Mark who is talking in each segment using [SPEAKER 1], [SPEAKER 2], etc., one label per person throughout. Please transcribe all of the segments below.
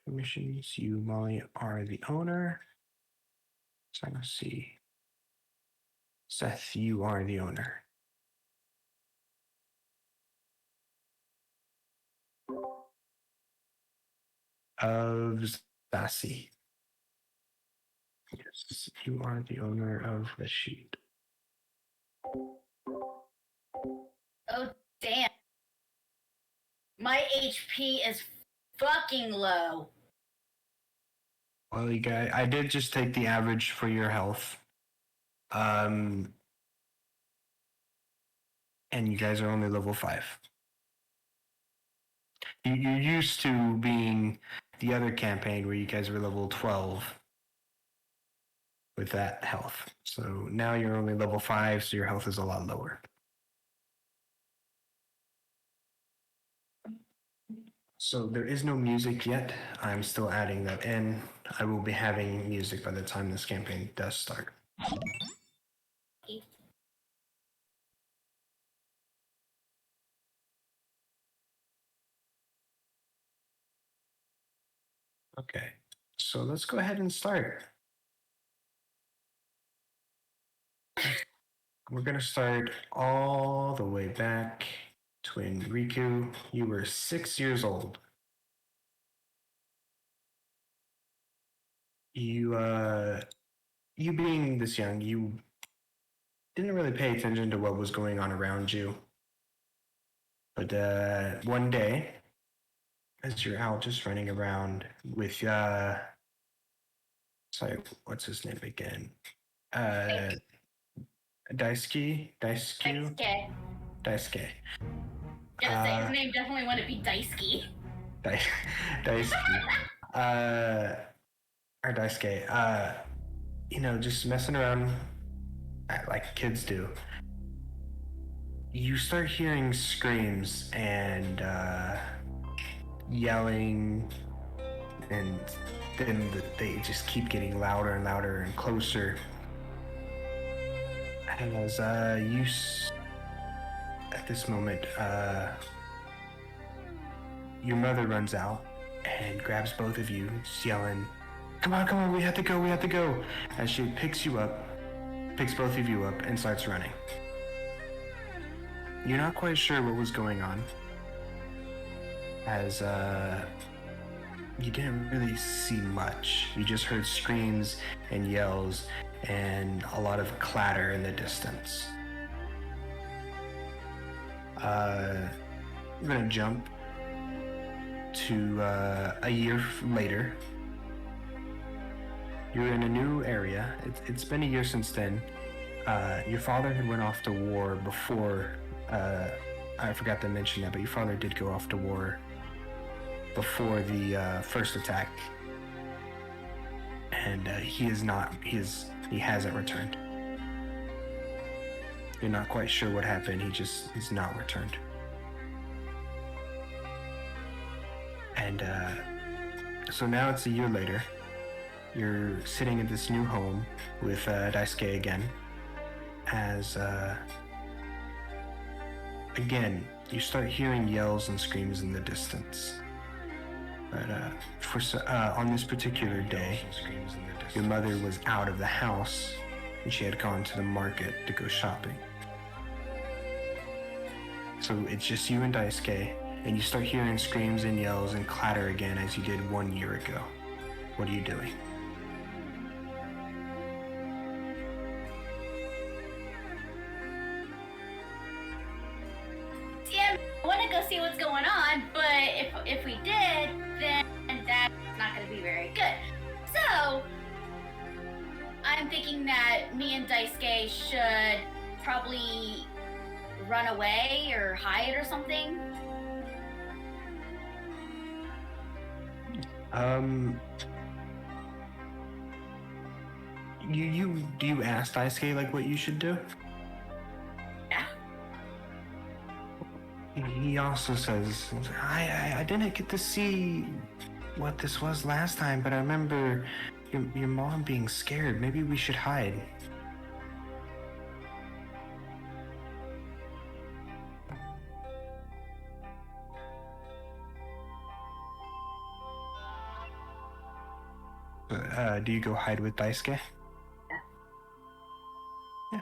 [SPEAKER 1] Permissions. You, Molly, are the owner. So let's see. Seth, you are the owner. Of Zasi. Yes, you are the owner of the sheet.
[SPEAKER 2] Oh, damn. My HP is fucking low.
[SPEAKER 1] Well, you guys, I did just take the average for your health. And you guys are only level 5. You're used to being the other campaign where you guys were level 12 with that health. So now you're only level 5, so your health is a lot lower. So there is no music yet. I'm still adding that in. I will be having music by the time this campaign does start. Okay, so let's go ahead and start. We're going to start all the way back to when Riku, you were 6 years old. You being this young, you didn't really pay attention to what was going on around you. But one day, as you're out just running around with, sorry, what's his name again? Daisuke?
[SPEAKER 2] Daisuke.
[SPEAKER 1] Daisuke.
[SPEAKER 2] His name definitely wouldn't be Daisuke.
[SPEAKER 1] Daisuke. Or Daisuke. Just messing around like kids do. You start hearing screams and yelling, and then they just keep getting louder and louder and closer. And as at this moment, your mother runs out and grabs both of you, just yelling, come on, we have to go, as she picks both of you up, and starts running. You're not quite sure what was going on, as you didn't really see much. You just heard screams and yells and a lot of clatter in the distance. We're gonna jump to a year later. You're in a new area. It's been a year since then. Your father had went off to war before. I forgot to mention that, but your father did go off to war before the first attack, and he hasn't returned. You're not quite sure what happened. He's not returned. And so now it's a year later. You're sitting in this new home with Daisuke again, as again you start hearing yells and screams in the distance. But on this particular day, your mother was out of the house and she had gone to the market to go shopping. So it's just you and Daisuke, and you start hearing screams and yells and clatter again as you did 1 year ago. What are you doing?
[SPEAKER 2] Yeah, I want to go see what's going on, but if we did, then that's not going to be very good. So, I'm thinking that me and Daisuke should probably run away or hide or something.
[SPEAKER 1] Do you ask Daisuke like what you should do?
[SPEAKER 2] Yeah.
[SPEAKER 1] He also says, I didn't get to see what this was last time, but I remember your mom being scared. Maybe we should hide. Do you go hide with Daisuke? Yeah.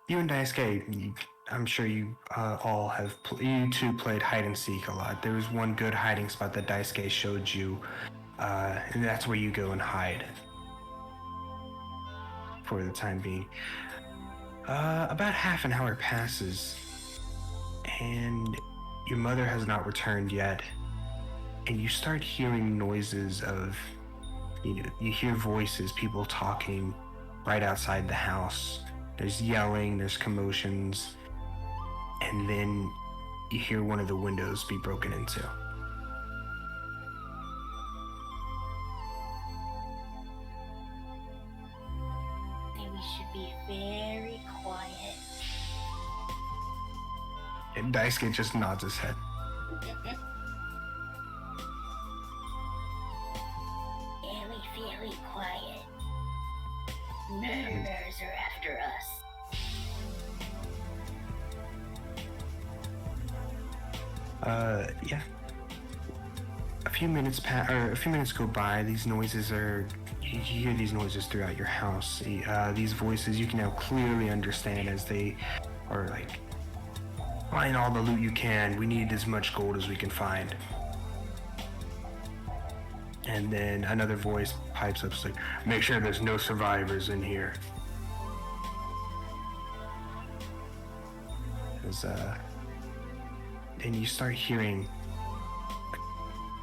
[SPEAKER 1] You and Daisuke, I'm sure you all have. You two played hide and seek a lot. There was one good hiding spot that Daisuke showed you, and that's where you go and hide for the time being. About half an hour passes, and your mother has not returned yet, and you start hearing noises of, you hear voices, people talking right outside the house. There's yelling, there's commotions, and then you hear one of the windows be broken into.
[SPEAKER 2] We should be very quiet.
[SPEAKER 1] And Daisuke just nods his head.
[SPEAKER 2] Very quiet. Murderers are after
[SPEAKER 1] us. Yeah. A few minutes go by. These noises you hear these noises throughout your house. These voices you can now clearly understand as they are like, find all the loot you can. We need as much gold as we can find. And then another voice pipes up, like, make sure there's no survivors in here. Then you start hearing,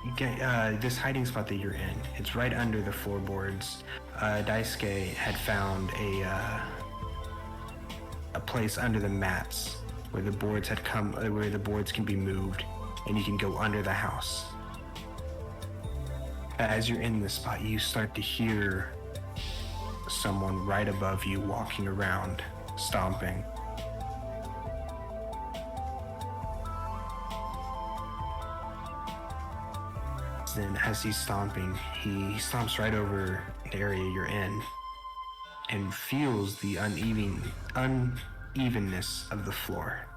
[SPEAKER 1] you get this hiding spot that you're in. It's right under the floorboards. Daisuke had found a place under the mats where the boards where the boards can be moved, and you can go under the house. As you're in this spot, you start to hear someone right above you walking around, stomping. Then as he's stomping, he stomps right over the area you're in and feels the unevenness of the floor.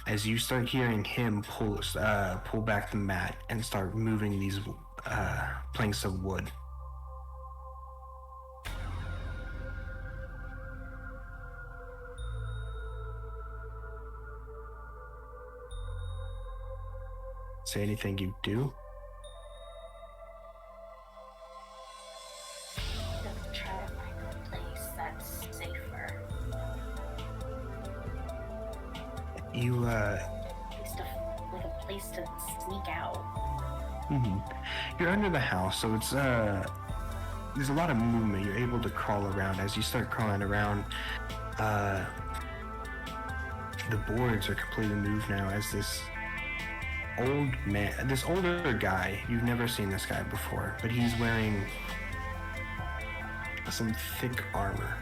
[SPEAKER 1] As you start hearing him pull back the mat and start moving these planks of wood. Say anything you do?
[SPEAKER 2] Try to find a place that's safer.
[SPEAKER 1] You
[SPEAKER 2] like a place to sneak out.
[SPEAKER 1] You're under the house, so it's there's a lot of movement. You're able to crawl around. As you start crawling around, the boards are completely moved now. As this older guy, you've never seen this guy before, but he's wearing some thick armor.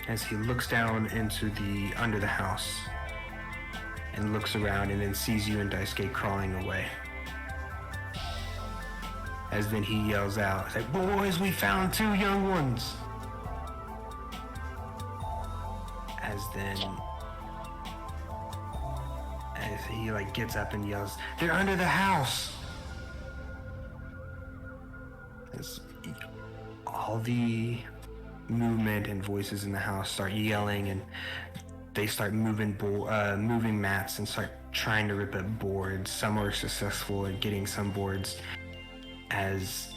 [SPEAKER 1] As he looks down into under the house and looks around and then sees you and Daisuke crawling away. As then he yells out, he's like, boys, we found 2 young ones. As he gets up and yells, they're under the house. As all the movement and voices in the house start yelling, and they start moving mats and start trying to rip up boards. Some are successful at getting some boards as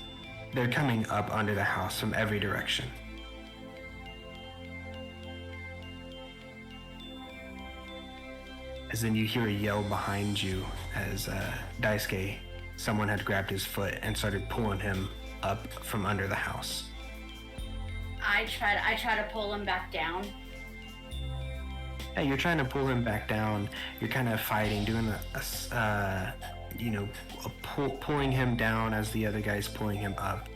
[SPEAKER 1] they're coming up under the house from every direction. As then you hear a yell behind you as Daisuke, someone had grabbed his foot and started pulling him up from under the house.
[SPEAKER 2] I try to pull him back down.
[SPEAKER 1] Hey, you're trying to pull him back down. You're kind of fighting, doing pulling him down as the other guy's pulling him up.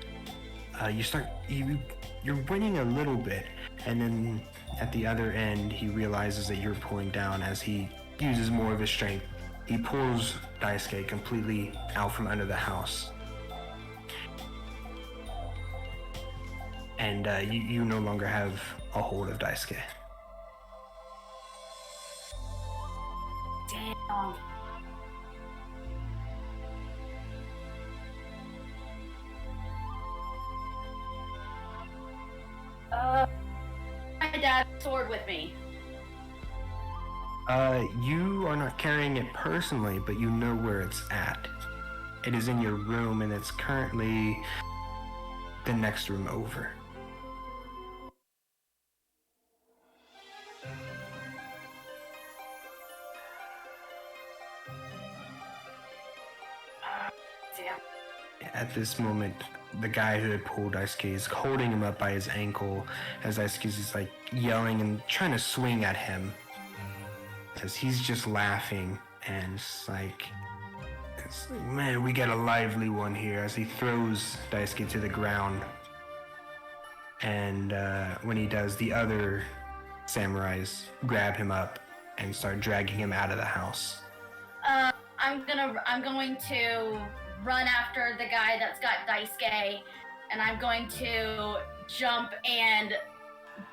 [SPEAKER 1] You're winning a little bit, and then at the other end, he realizes that you're pulling down. As he uses more of his strength, he pulls Daisuke completely out from under the house. And you no longer have a hold of Daisuke.
[SPEAKER 2] Damn. dad's sword with me?
[SPEAKER 1] You are not carrying it personally, but you know where it's at. It is in your room, and it's currently the next room over.
[SPEAKER 2] Damn.
[SPEAKER 1] At this moment, the guy who had pulled Daisuke is holding him up by his ankle as Daisuke is like yelling and trying to swing at him. As he's just laughing and it's like, man, we got a lively one here, as he throws Daisuke to the ground. And when he does, the other samurais grab him up and start dragging him out of the house.
[SPEAKER 2] I'm going to run after the guy that's got Daisuke, and I'm going to jump and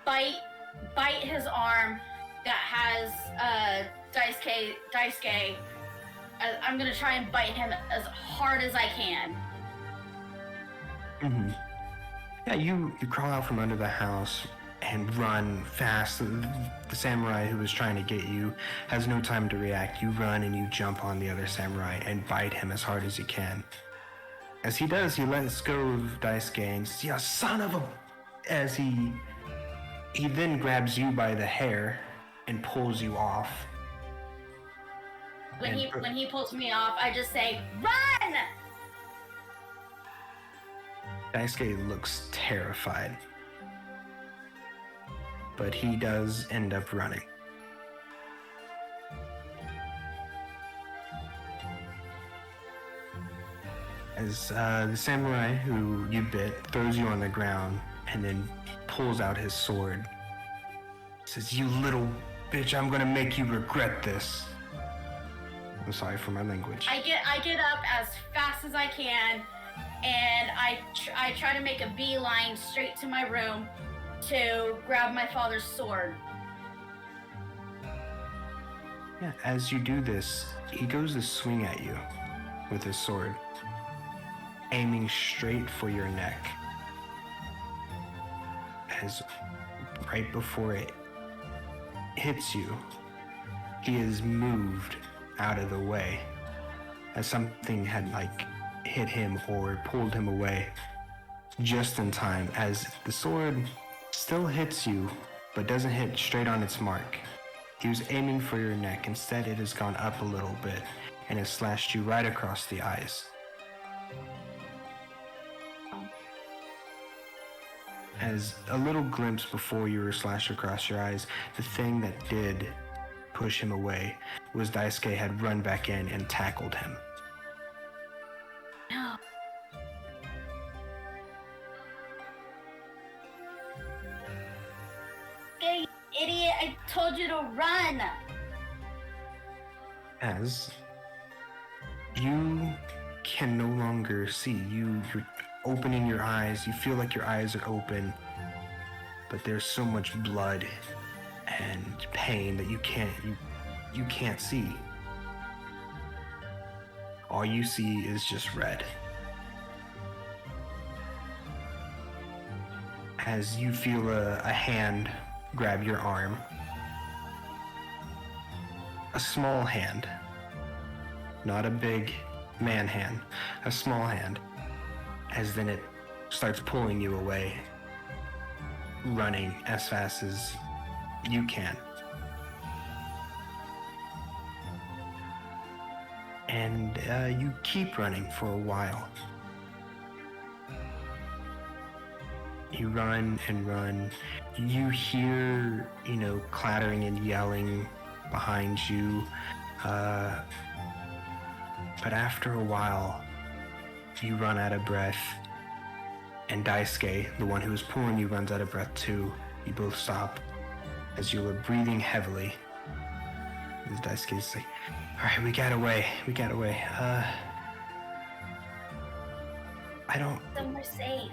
[SPEAKER 2] bite his arm that has Daisuke. I'm gonna try and bite him as hard as I can.
[SPEAKER 1] Mm-hmm. Yeah, you crawl out from under the house and run fast. The samurai who was trying to get you has no time to react. You run and you jump on the other samurai and bite him as hard as you can. As he does, he lets go of Daisuke and says, "Yeah, son of a..." As he then grabs you by the hair and pulls you off.
[SPEAKER 2] When he pulls me off, I just say, "Run!"
[SPEAKER 1] Daisuke looks terrified, but he does end up running. As the samurai who you bit throws you on the ground and then pulls out his sword, says, "You little bitch, I'm gonna make you regret this." I'm sorry for my language.
[SPEAKER 2] I get up as fast as I can, and I try to make a beeline straight to my room to grab my father's sword.
[SPEAKER 1] Yeah, as you do this, he goes to swing at you with his sword, aiming straight for your neck. As right before it hits you, he is moved out of the way, as something had hit him or pulled him away just in time, as the sword still hits you but doesn't hit straight on its mark. He was aiming for your neck. Instead, it has gone up a little bit and has slashed you right across the eyes. As a little glimpse before you were slashed across your eyes, the thing that did push him away was Daisuke had run back in and tackled him.
[SPEAKER 2] No. Hey, idiot, I told you to run!
[SPEAKER 1] As you can no longer see, you're opening your eyes, you feel like your eyes are open, but there's so much blood and pain that you can't see. All you see is just red. As you feel a hand grab your arm, a small hand, not a big man hand, a small hand, as then it starts pulling you away, running as fast as you can. And you keep running for a while. You run and run. You hear, clattering and yelling behind you. But after a while, you run out of breath. And Daisuke, the one who was pulling you, runs out of breath too. You both stop as you are breathing heavily. As Daisuke's like, "All right, we got away.
[SPEAKER 2] Somewhere safe.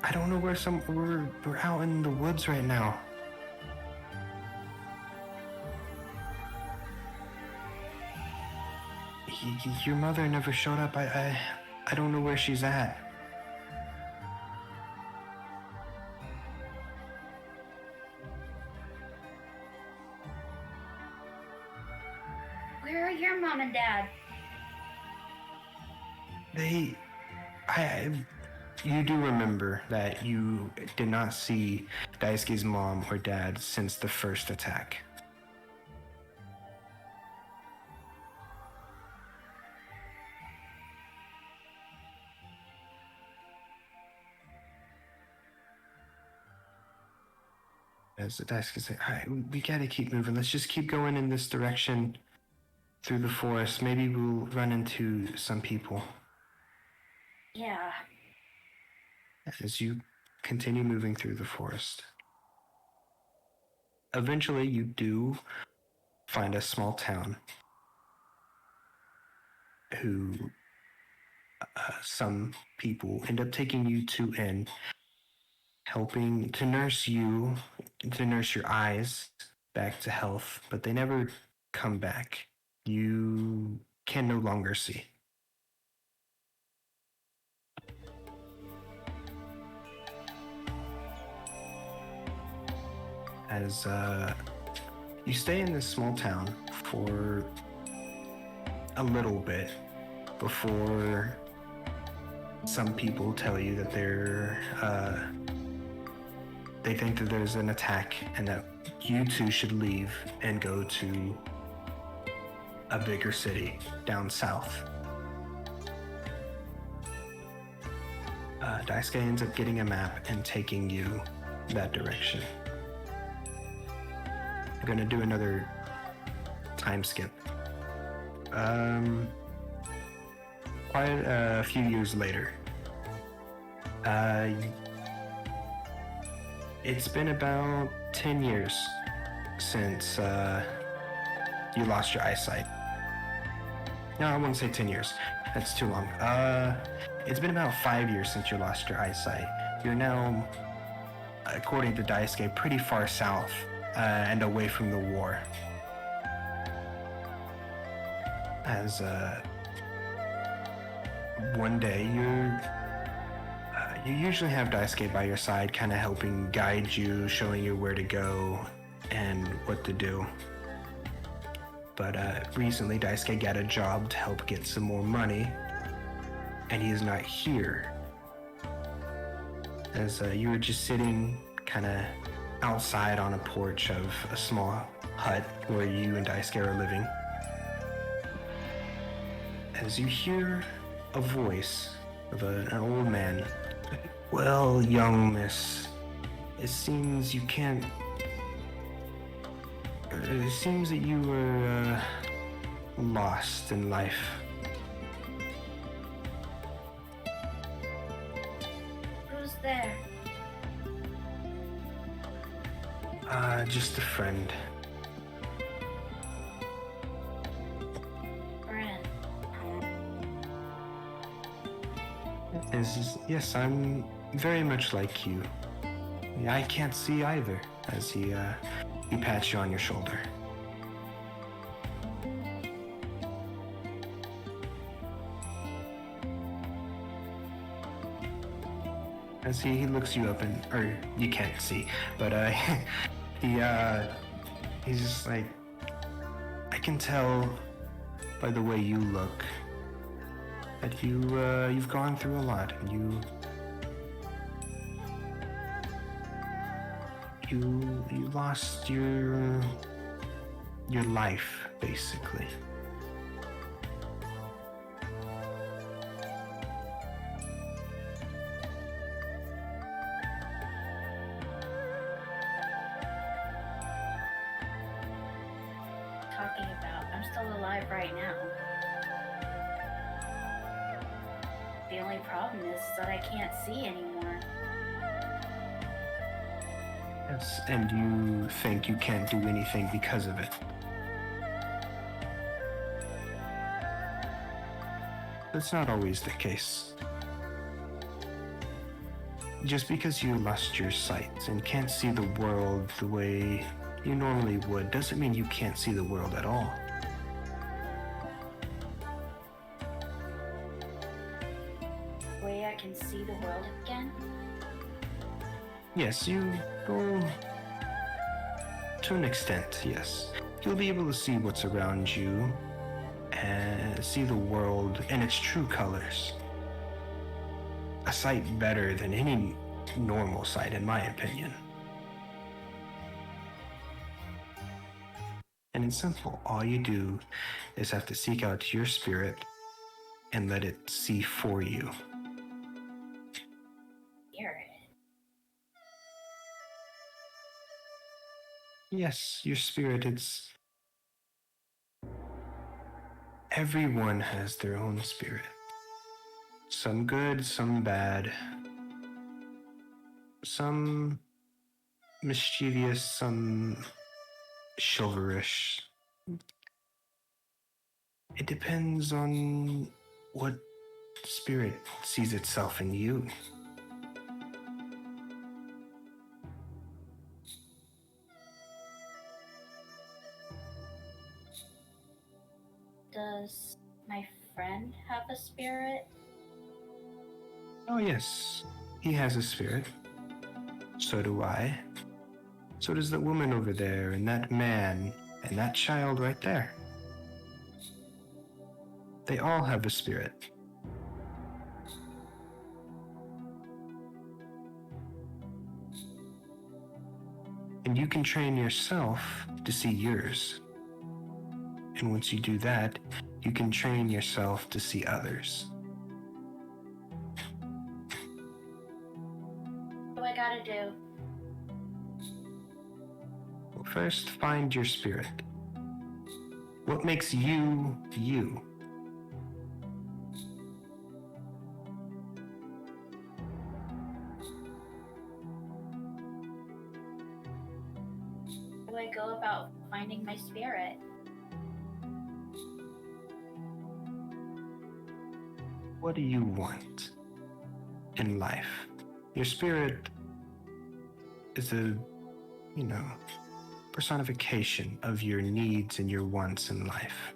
[SPEAKER 1] I don't know where we're out in the woods right now." Your mother never showed up. I don't know where she's at.
[SPEAKER 2] Where are your mom and dad?
[SPEAKER 1] You do remember that you did not see Daisuke's mom or dad since the first attack. As Daisuke said, all right, we gotta keep moving. Let's just keep going in this direction through the forest. Maybe we'll run into some people.
[SPEAKER 2] Yeah.
[SPEAKER 1] As you continue moving through the forest. Eventually, you do find a small town who some people end up taking you to and helping to nurse your eyes back to health, but they never come back. You can no longer see. As you stay in this small town for a little bit before some people tell you that they think that there's an attack and that you two should leave and go to a bigger city down south. Daisuke ends up getting a map and taking you that direction. I'm gonna do another time skip. Quite a few years later. It's been about 10 years since you lost your eyesight. No, I won't say 10 years. That's too long. It's been about 5 years since you lost your eyesight. You're now, according to Daisuke, pretty far south and away from the war. As one day you usually have Daisuke by your side, kind of helping guide you, showing you where to go and what to do. But recently Daisuke got a job to help get some more money, and he is not here. As you were just sitting kind of outside on a porch of a small hut where you and Daisuke are living, as you hear a voice of an old man. Well, young miss, it seems you can't... It seems that you were lost in life.
[SPEAKER 2] Who's there?
[SPEAKER 1] Just a friend.
[SPEAKER 2] Friend.
[SPEAKER 1] Yes, I'm very much like you. I can't see either, as he pats you on your shoulder. As he looks you up and, or you can't see, but he's just like, I can tell by the way you look that you've gone through a lot, and you lost your life, basically.
[SPEAKER 2] Talking about? I'm still alive right now. The only problem is that I can't see anymore.
[SPEAKER 1] Yes, and you think you can't do anything because of it. That's not always the case. Just because you lost your sight and can't see the world the way you normally would doesn't mean you can't see the world at all.
[SPEAKER 2] The way I can see the world again?
[SPEAKER 1] Yes, you will, to an extent, yes. You'll be able to see what's around you, and see the world in its true colors. A sight better than any normal sight, in my opinion. And it's simple. All you do is have to seek out your spirit and let it see for you.
[SPEAKER 2] Spirit.
[SPEAKER 1] Yes, your spirit, it's... Everyone has their own spirit. Some good, some bad. Some mischievous, some chivalrous. It depends on what spirit sees itself in you.
[SPEAKER 2] Does my friend have a spirit?
[SPEAKER 1] Oh, yes, he has a spirit. So do I. So does that woman over there, and that man, and that child right there. They all have a spirit. And you can train yourself to see yours. And once you do that, you can train yourself to see others.
[SPEAKER 2] What do I gotta do?
[SPEAKER 1] Well, first, find your spirit. What makes you, you?
[SPEAKER 2] How do I go about finding my spirit?
[SPEAKER 1] What do you want in life? Your spirit is a, personification of your needs and your wants in life.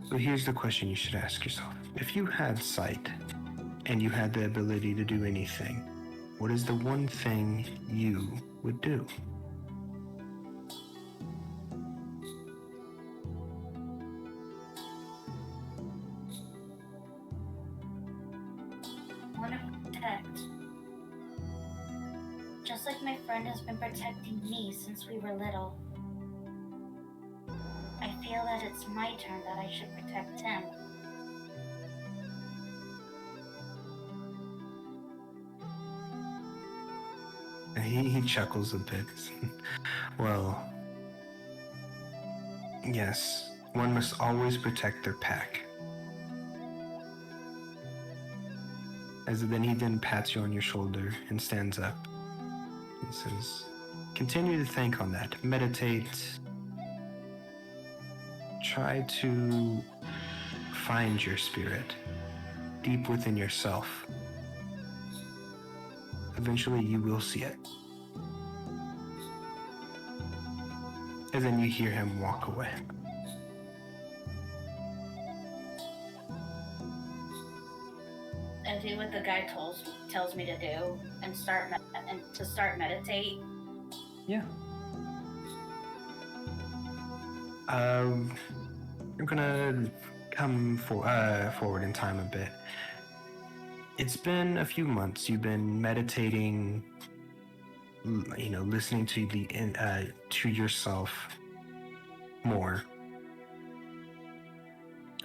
[SPEAKER 1] So here's the question you should ask yourself. If you had sight and you had the ability to do anything, what is the one thing you would do?
[SPEAKER 2] I want to protect. Just like my friend has been protecting me since we were little. I feel that it's my turn that I should protect him.
[SPEAKER 1] And he chuckles a bit. Well, yes, one must always protect their pack. As then he pats you on your shoulder and stands up. He says, continue to think on that. Meditate. Try to find your spirit deep within yourself. Eventually you will see it. And then you hear him walk away.
[SPEAKER 2] I do what the guy tells me to do and start meditate.
[SPEAKER 1] Yeah. I'm gonna come forward in time a bit. It's been a few months. You've been meditating, listening to to yourself more.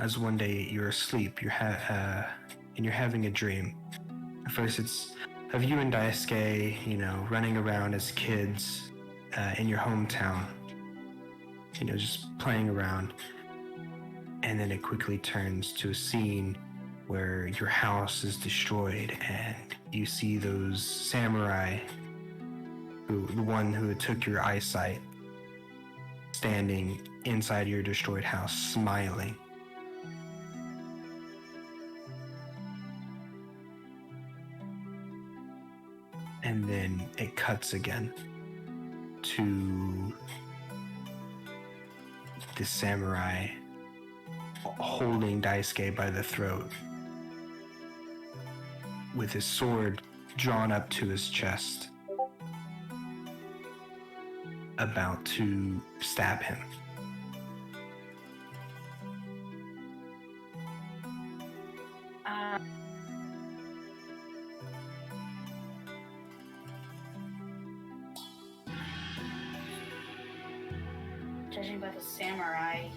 [SPEAKER 1] As one day you're asleep, and you're having a dream. At first, it's of you and Daisuke, running around as kids in your hometown. Just playing around. And then it quickly turns to a scene where your house is destroyed and you see those samurai, the one who took your eyesight, standing inside your destroyed house, smiling. And then it cuts again to the samurai holding Daisuke by the throat with his sword drawn up to his chest, about to stab him.
[SPEAKER 2] Judging by the samurai,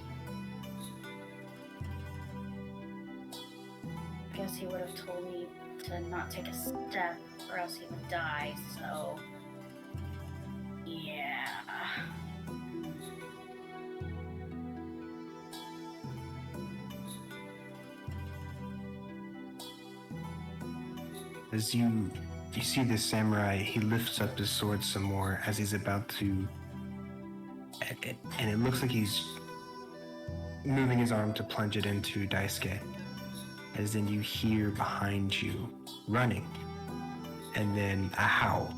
[SPEAKER 2] I guess he would have told me to not take a step or else he would die, so yeah.
[SPEAKER 1] As you see this samurai, he lifts up his sword some more as he's about to, and it looks like he's moving his arm to plunge it into Daisuke. As then you hear behind you running, and then a howl.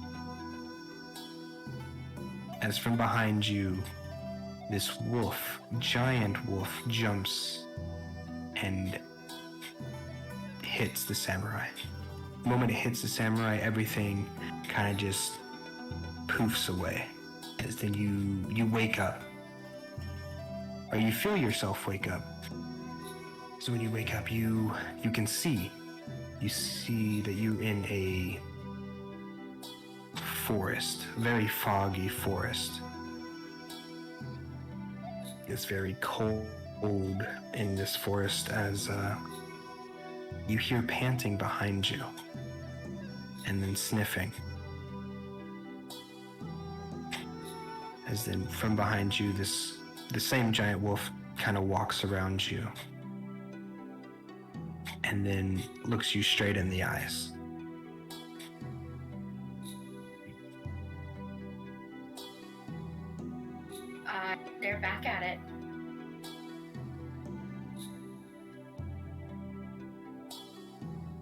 [SPEAKER 1] As from behind you, this wolf, giant wolf, jumps and hits the samurai. The moment it hits the samurai, everything kind of just poofs away. As then you wake up, or you feel yourself wake up. So when you wake up, you can see. You see that you're in a forest, very foggy forest. It's very cold in this forest as you hear panting behind you and then sniffing. As then from behind you, the same giant wolf kind of walks around you and then looks you straight in the eyes.
[SPEAKER 2] They're back at it.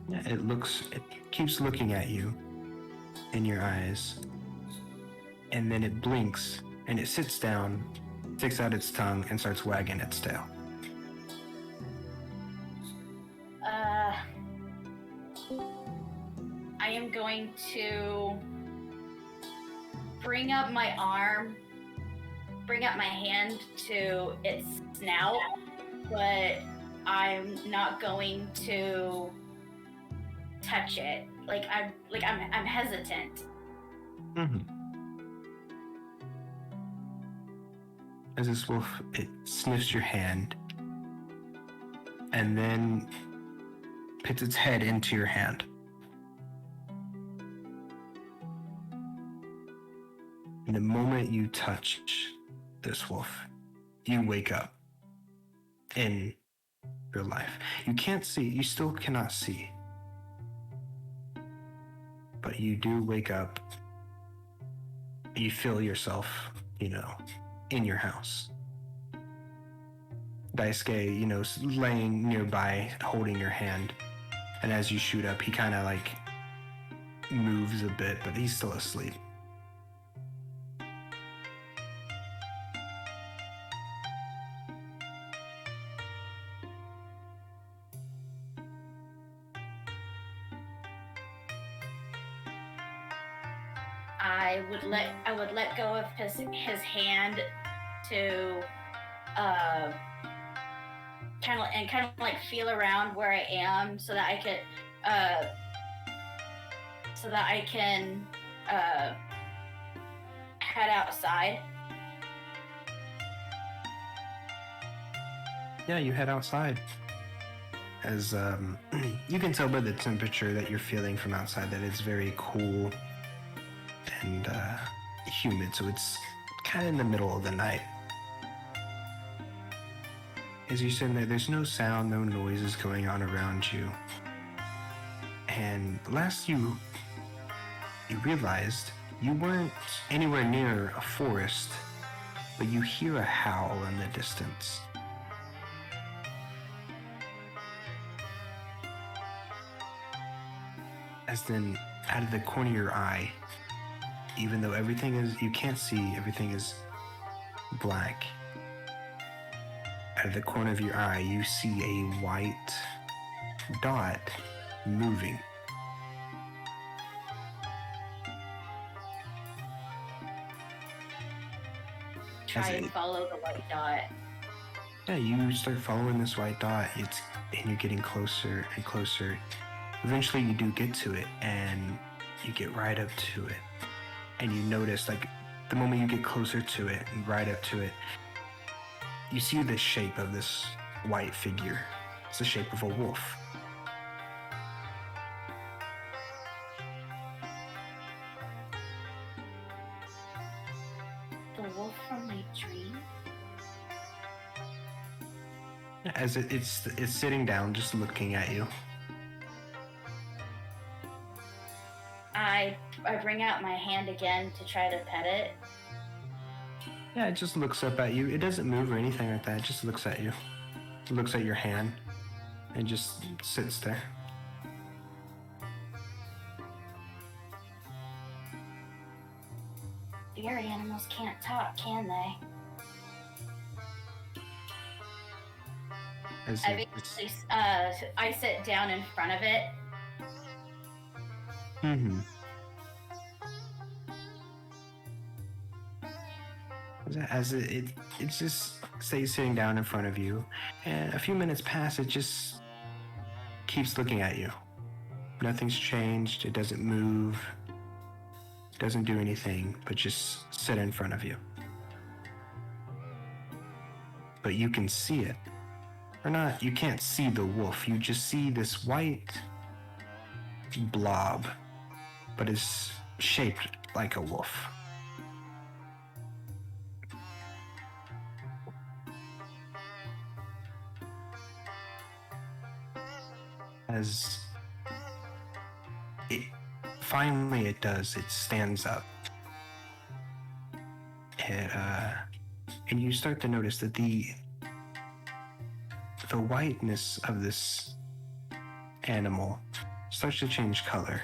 [SPEAKER 1] It keeps looking at you in your eyes, and then it blinks and it sits down, sticks out its tongue, and starts wagging its tail.
[SPEAKER 2] I am going to bring up my hand to its snout, but I'm not going to touch it. I'm hesitant.
[SPEAKER 1] Mm-hmm. As this wolf, it sniffs your hand and then puts its head into your hand. And the moment you touch this wolf, you wake up in your life. You can't see, you still cannot see. But you do wake up. You feel yourself, in your house. Daisuke, laying nearby, holding your hand. And as you shoot up, he kind of moves a bit, but he's still asleep.
[SPEAKER 2] I would let go of his hand to kind of feel around where I am so that I can head outside.
[SPEAKER 1] Yeah, you head outside. As you can tell by the temperature that you're feeling from outside that it's very cool and humid, so it's kind of in the middle of the night. As you're sitting there, there's no sound, no noises going on around you. And last you realized you weren't anywhere near a forest, but you hear a howl in the distance. As then, out of the corner of your eye, even though you can't see, everything is black. Out of the corner of your eye, you see a white dot moving
[SPEAKER 2] try and follow the white dot.
[SPEAKER 1] Yeah, you start following this white dot. And you're getting closer and closer. Eventually, you do get to it, and you get right up to it. And you notice, like, the moment you get closer to it and right up to it, you see the shape of this white figure. It's the shape of a wolf.
[SPEAKER 2] The wolf from my dream?
[SPEAKER 1] As it's sitting down, just looking at you.
[SPEAKER 2] I bring out my hand again to try to pet it.
[SPEAKER 1] Yeah, it just looks up at you. It doesn't move or anything like that. It just looks at you. It looks at your hand and just sits there.
[SPEAKER 2] Spirit animals can't talk, can they? I sit down in front of it.
[SPEAKER 1] Mm-hmm. As it just stays sitting down in front of you, and a few minutes pass, it just keeps looking at you. Nothing's changed. It doesn't move. It doesn't do anything, but just sit in front of you. But you can see it. Or not, you can't see the wolf. You just see this white blob, but it's shaped like a wolf. As it finally it stands up. And you start to notice that the whiteness of this animal starts to change color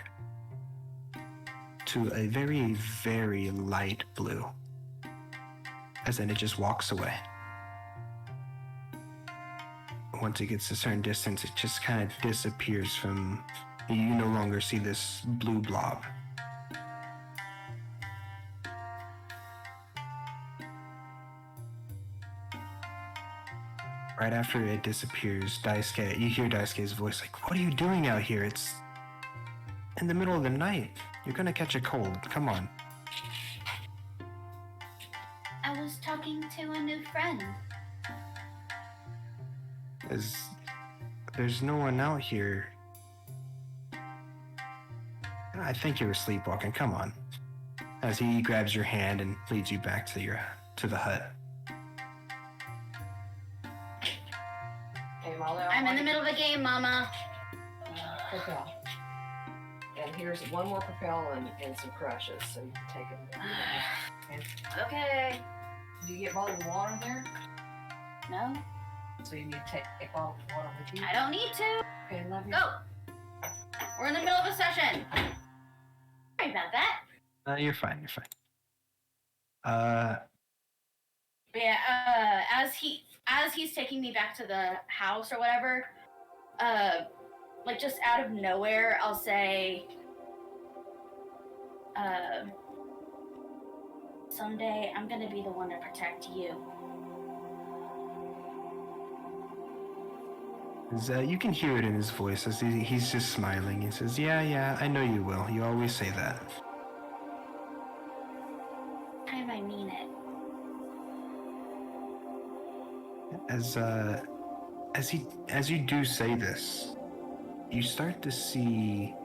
[SPEAKER 1] to a very, very light blue. As then it just walks away. Once it gets a certain distance, it just kind of disappears from... You no longer see this blue blob. Right after it disappears, Daisuke, you hear Daisuke's voice like, "What are you doing out here? It's in the middle of the night. You're gonna catch a cold. Come on."
[SPEAKER 2] I was talking to a new friend.
[SPEAKER 1] There's no one out here. I think you were sleepwalking. Come on. As he grabs your hand and leads you back to the hut.
[SPEAKER 3] Okay, Molly,
[SPEAKER 2] I'm in the middle of a game, Mama.
[SPEAKER 3] Propel. And here's one more propel and some crushes, so you can take it. Okay.
[SPEAKER 2] Okay.
[SPEAKER 3] Do you get bottled water there?
[SPEAKER 2] No,
[SPEAKER 3] So you need to take bottled water with you?
[SPEAKER 2] I don't need to.
[SPEAKER 3] Okay, love you.
[SPEAKER 2] Go. We're in the middle of a session. Sorry about that.
[SPEAKER 1] You're fine. You're fine.
[SPEAKER 2] Yeah. As he's taking me back to the house or whatever, like just out of nowhere, I'll say, someday I'm gonna be the one to protect you.
[SPEAKER 1] You can hear it in his voice as he's just smiling. He says, yeah, I know you will. You always say that.
[SPEAKER 2] Time I mean it.
[SPEAKER 1] As you do say this, you start to see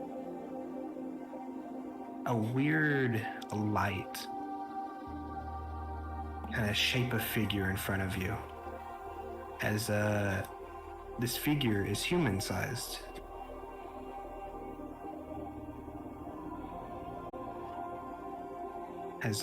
[SPEAKER 1] a weird light kind of shape a figure in front of you. As this figure is human-sized. As